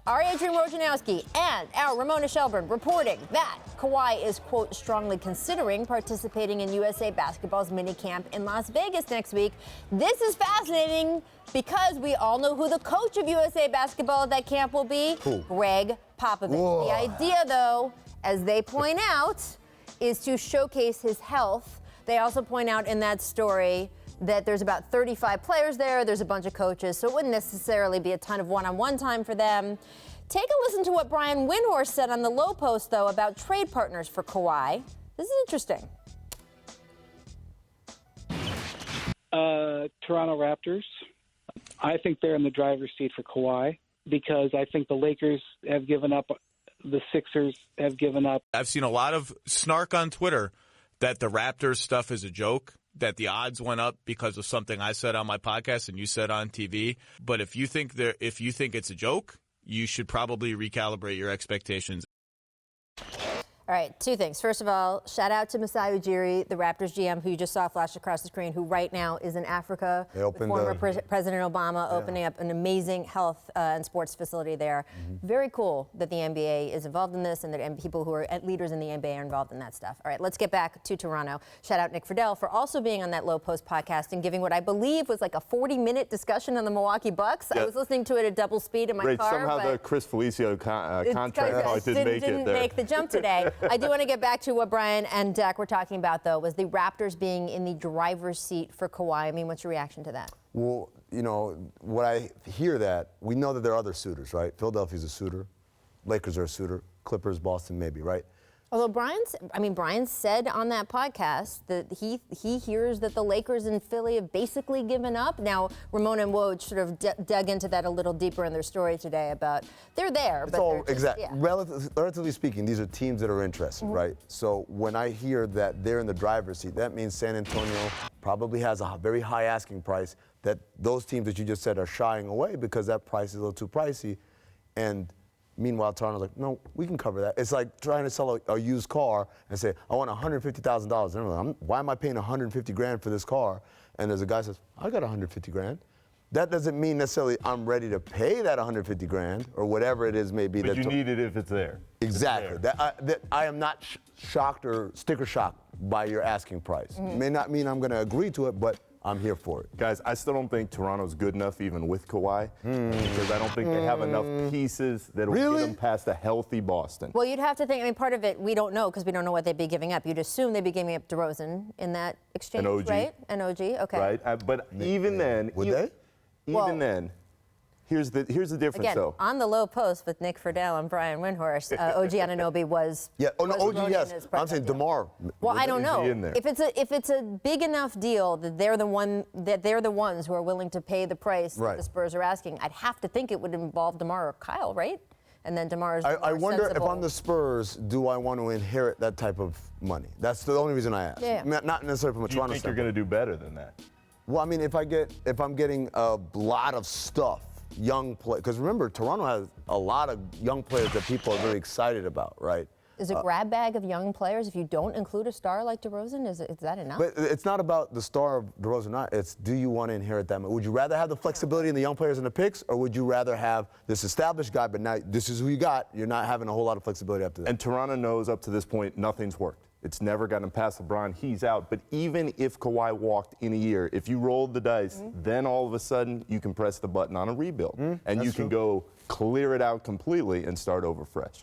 our Adrian Wojnarowski and our Ramona Shelburne reporting that Kawhi is, quote, strongly considering participating in USA Basketball's minicamp in Las Vegas next week. This is fascinating because we all know who the coach of USA Basketball at that camp will be. Who? Greg Popovich. Whoa. The idea, though, as they point out, is to showcase his health. They also point out in that story that there's about 35 players there. There's a bunch of coaches, so it wouldn't necessarily be a ton of one-on-one time for them. Take a listen to what Brian Windhorst said on the Low Post, though, about trade partners for Kawhi. This is interesting. Toronto Raptors. I think they're in the driver's seat for Kawhi because I think the Lakers have given up. The Sixers have given up. I've seen a lot of snark on Twitter that the Raptors stuff is a joke, that the odds went up because of something I said on my podcast and you said on TV. But if you think it's a joke, you should probably recalibrate your expectations. All right, two things. First of all, shout out to Masai Ujiri, the Raptors GM, who you just saw flash across the screen, who right now is in Africa with former President Obama, opening up an amazing health and sports facility there. Very cool that the NBA is involved in this and that people who are leaders in the NBA are involved in that stuff. All right, let's get back to Toronto. Shout out Nick Friedel for also being on that Low Post podcast and giving what I believe was like a 40-minute discussion on the Milwaukee Bucks. I was listening to it at double speed in my car. Somehow the Chris Felicio contract didn't make the jump today. I do want to get back to what Brian and Dak were talking about, though, was the Raptors being in the driver's seat for Kawhi. I mean, what's your reaction to that? Well, you know, when I hear that, we know that there are other suitors, right? Philadelphia's a suitor. Lakers are a suitor. Clippers, Boston, maybe, right? Although Brian said on that podcast that he hears that the Lakers and Philly have basically given up. Now, Ramona and Woj sort of dug into that a little deeper in their story today about they're there. It's but all exactly. Yeah. Relatively speaking, these are teams that are interested, right? So when I hear that they're in the driver's seat, that means San Antonio probably has a very high asking price that those teams that you just said are shying away because that price is a little too pricey. And meanwhile, Toronto's like, no, we can cover that. It's like trying to sell a used car and say, I want $150,000. And I'm like, why am I paying $150,000 for this car? And there's a guy who says, I got $150,000. That doesn't mean necessarily I'm ready to pay that $150,000 or whatever it is may be. But you need it if it's there. Exactly. That I am not shocked or sticker shocked by your asking price. It may not mean I'm going to agree to it, but I'm here for it. Guys, I still don't think Toronto's good enough even with Kawhi because I don't think they have enough pieces that will get them past a healthy Boston. Well, you'd have to think, I mean, part of it we don't know because we don't know what they'd be giving up. You'd assume they'd be giving up DeRozan in that exchange, An OG. right? An OG, okay. Right, but even then, Would they? Then, here's the difference, Again, though. on the Low Post with Nick Friedel and Brian Windhorst, OG Anunoby was. Yeah. Oh no, was OG, yes. I'm saying deal. DeMar. Well, I don't know. in there? If it's a big enough deal that they're the ones who are willing to pay the price that the Spurs are asking, I'd have to think it would involve DeMar or Kyle, right? And then DeMar's. I wonder sensible. if I'm the Spurs, do I want to inherit that type of money? That's the only reason I ask. Yeah. Not necessarily from a Do you Toronto think you're standpoint. going to do better than that? Well, I mean, if I'm getting a lot of stuff, young play, because remember, Toronto has a lot of young players that people are very excited about, right? Is a grab bag of young players, if you don't include a star like DeRozan, is that enough? But it's not about the star of DeRozan or not. It's do you want to inherit that? Would you rather have the flexibility in the young players in the picks, or would you rather have this established guy, but now this is who you got? You're not having a whole lot of flexibility after that. And Toronto knows up to this point nothing's worked. It's never gotten past LeBron. He's out. But even if Kawhi walked in a year, if you rolled the dice, then all of a sudden you can press the button on a rebuild. And you can go clear it out completely and start over fresh.